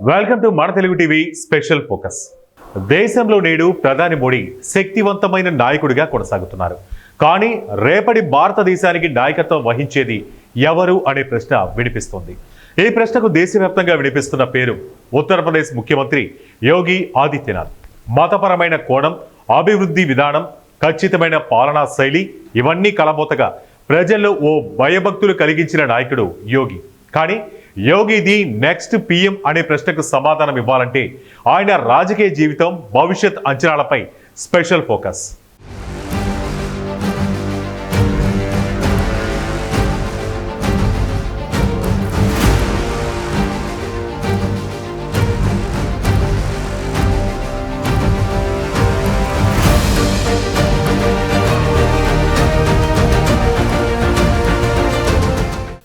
Welcome to మన Telugu TV special focus. దేశంలో నేడు ప్రధాని మోడీ శక్తివంతమైన నాయకుడిగా కొనసాగుతున్నారు. కానీ రేపటి భారతదేశానికి నాయకత్వం వహించేది ఎవరు అనే ప్రశ్న వినిపిస్తుంది. ఈ ప్రశ్నకు దేశవ్యాప్తంగా వినిపిస్తున్న పేరు ఉత్తరప్రదేశ్ ముఖ్యమంత్రి యోగి ఆదిత్యనాథ్. మతపరమైన కోణం, అభివృద్ధి విధానం, ఖచ్చితమైన పాలనా శైలి ఇవన్నీ కలబోతగా ప్రజల్లో ఓ భయభక్తులు కలిగించిన నాయకుడు యోగి. కానీ యోగి ది నెక్స్ట్ పీఎం అనే ప్రశ్నకు సమాధానం ఇవ్వాలంటే ఆయన రాజకీయ జీవితం, భవిష్యత్ అంచనాలపై స్పెషల్ ఫోకస్.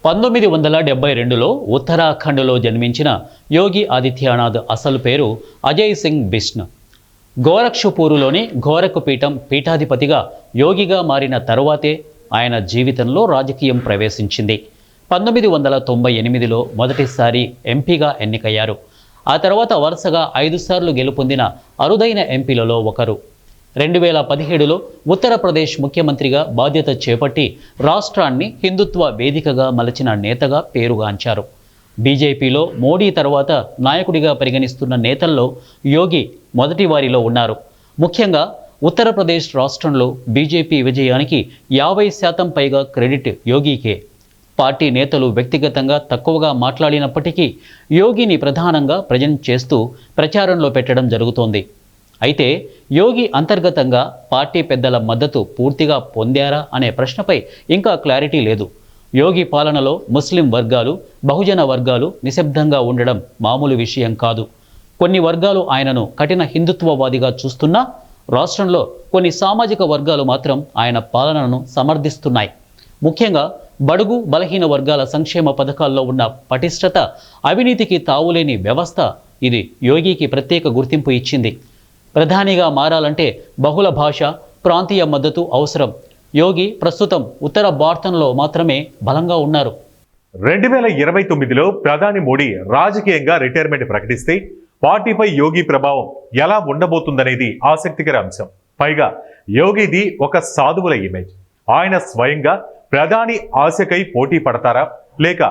పంతొమ్మిది 1972లో ఉత్తరాఖండ్లో జన్మించిన యోగి ఆదిత్యనాథ్ అసలు పేరు అజయ్ సింగ్ బిష్ణు. గోరఖ్పూర్లోని గోరఖ్ పీఠం పీఠాధిపతిగా యోగిగా మారిన తరువాతే ఆయన జీవితంలో రాజకీయం ప్రవేశించింది. 1998లో మొదటిసారి ఎంపీగా ఎన్నికయ్యారు. ఆ తర్వాత వరుసగా 5 సార్లు గెలుపొందిన అరుదైన ఎంపీలలో ఒకరు. 2017లో ఉత్తరప్రదేశ్ ముఖ్యమంత్రిగా బాధ్యత చేపట్టి రాష్ట్రాన్ని హిందుత్వ వేదికగా మలచిన నేతగా పేరుగాంచారు. బీజేపీలో మోడీ తర్వాత నాయకుడిగా పరిగణిస్తున్న నేతల్లో యోగి మొదటి వారిలో ఉన్నారు. ముఖ్యంగా ఉత్తరప్రదేశ్ రాష్ట్రంలో బీజేపీ విజయానికి 50% పైగా క్రెడిట్ యోగికే. పార్టీ నేతలు వ్యక్తిగతంగా తక్కువగా మాట్లాడినప్పటికీ యోగిని ప్రధానంగా ప్రజెంట్ చేస్తూ ప్రచారంలో పెట్టడం జరుగుతోంది. అయితే యోగి అంతర్గతంగా పార్టీ పెద్దల మద్దతు పూర్తిగా పొందారా అనే ప్రశ్నపై ఇంకా క్లారిటీ లేదు. యోగి పాలనలో ముస్లిం వర్గాలు, బహుజన వర్గాలు నిశ్శబ్దంగా ఉండడం మామూలు విషయం కాదు. కొన్ని వర్గాలు ఆయనను కఠిన హిందుత్వవాదిగా చూస్తున్నా రాష్ట్రంలో కొన్ని సామాజిక వర్గాలు మాత్రం ఆయన పాలనను సమర్థిస్తున్నాయి. ముఖ్యంగా బడుగు బలహీన వర్గాల సంక్షేమ పథకాల్లో ఉన్న పటిష్టత, అవినీతికి తావులేని వ్యవస్థ ఇది యోగికి ప్రత్యేక గుర్తింపు ఇచ్చింది. ప్రధానిగా మారాలంటే బహుళ భాష, ప్రాంతీయ మద్దతు అవసరం. యోగి ప్రస్తుతం ఉత్తర భారతంలో మాత్రమే బలంగా ఉన్నారు. 2029లో ప్రధాని మోడీ రాజకీయంగా రిటైర్మెంట్ ప్రకటిస్తే పార్టీపై యోగి ప్రభావం ఎలా ఉండబోతుందనేది ఆసక్తికర అంశం. పైగా యోగిది ఒక సాధువుల ఇమేజ్. ఆయన స్వయంగా ప్రధాని ఆశకై పోటీ పడతారా, లేక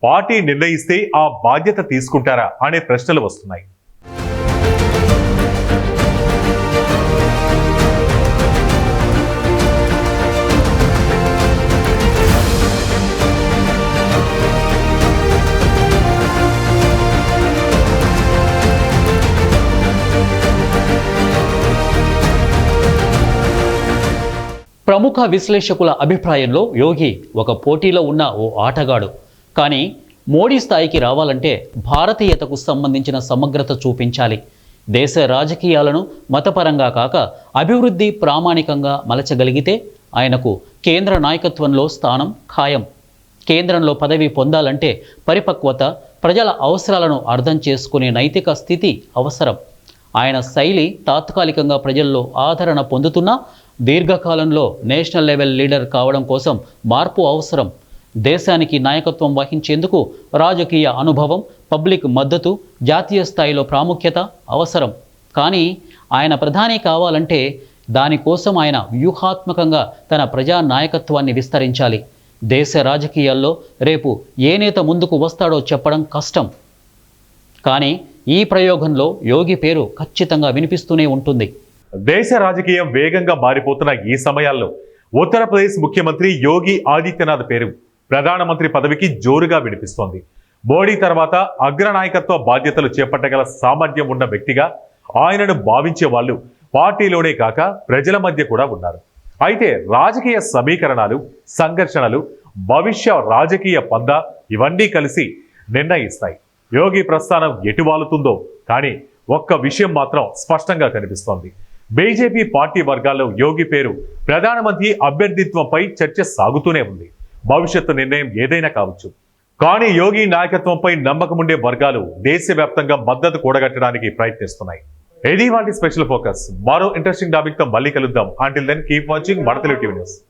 పార్టీ నిర్ణయిస్తే ఆ బాధ్యత తీసుకుంటారా అనే ప్రశ్నలు వస్తున్నాయి. ప్రముఖ విశ్లేషకుల అభిప్రాయంలో యోగి ఒక పోటీలో ఉన్న ఓ ఆటగాడు. కానీ మోడీ స్థాయికి రావాలంటే భారతీయతకు సంబంధించిన సమగ్రత చూపించాలి. దేశ రాజకీయాలను మతపరంగా కాక అభివృద్ధి ప్రామాణికంగా మలచగలిగితే ఆయనకు కేంద్ర నాయకత్వంలో స్థానం ఖాయం. కేంద్రంలో పదవి పొందాలంటే పరిపక్వత, ప్రజల అవసరాలను అర్థం చేసుకునే నైతిక స్థితి అవసరం. ఆయన శైలి తాత్కాలికంగా ప్రజల్లో ఆదరణ పొందుతున్నా దీర్ఘకాలంలో నేషనల్ లెవెల్ లీడర్ కావడం కోసం మార్పు అవసరం. దేశానికి నాయకత్వం వహించేందుకు రాజకీయ అనుభవం, పబ్లిక్ మద్దతు, జాతీయ స్థాయిలో ప్రాముఖ్యత అవసరం. కానీ ఆయన ప్రధాని కావాలంటే దానికోసం ఆయన వ్యూహాత్మకంగా తన ప్రజా నాయకత్వాన్ని విస్తరించాలి. దేశ రాజకీయాల్లో రేపు ఏ నేత ముందుకు వస్తాడో చెప్పడం కష్టం. కానీ ఈ ప్రయోగంలో యోగి పేరు ఖచ్చితంగా వినిపిస్తూనే ఉంటుంది. దేశ రాజకీయం వేగంగా మారిపోతున్న ఈ సమయాల్లో ఉత్తరప్రదేశ్ ముఖ్యమంత్రి యోగి ఆదిత్యనాథ్ పేరు ప్రధానమంత్రి పదవికి జోరుగా వినిపిస్తోంది. మోడీ తర్వాత అగ్రనాయకత్వ బాధ్యతలు చేపట్టగల సామర్థ్యం ఉన్న వ్యక్తిగా ఆయనను భావించే వాళ్ళు పార్టీలోనే కాక ప్రజల మధ్య కూడా ఉన్నారు. అయితే రాజకీయ సమీకరణాలు, సంఘర్షణలు, భవిష్య రాజకీయ పంద ఇవన్నీ కలిసి నిర్ణయిస్తాయి యోగి ప్రస్థానం ఎటు వాలుతుందో. కానీ ఒక్క విషయం మాత్రం స్పష్టంగా కనిపిస్తోంది. బీజేపీ పార్టీ వర్గాల్లో యోగి పేరు ప్రధానమంత్రి అభ్యర్థిత్వంపై చర్చ సాగుతూనే ఉంది. భవిష్యత్తు నిర్ణయం ఏదైనా కావచ్చు. కానీ యోగి నాయకత్వంపై నమ్మకం ఉండే వర్గాలు దేశవ్యాప్తంగా మద్దతు కూడగట్టడానికి ప్రయత్నిస్తున్నాయి. ఇది వాటి స్పెషల్ ఫోకస్. మరో ఇంట్రెస్టింగ్ టాపిక్ తో మళ్ళీ కలుద్దాం. అంటిల్ దెన్ కీప్ వాచింగ్ మన తెలుగు టీవీ న్యూస్.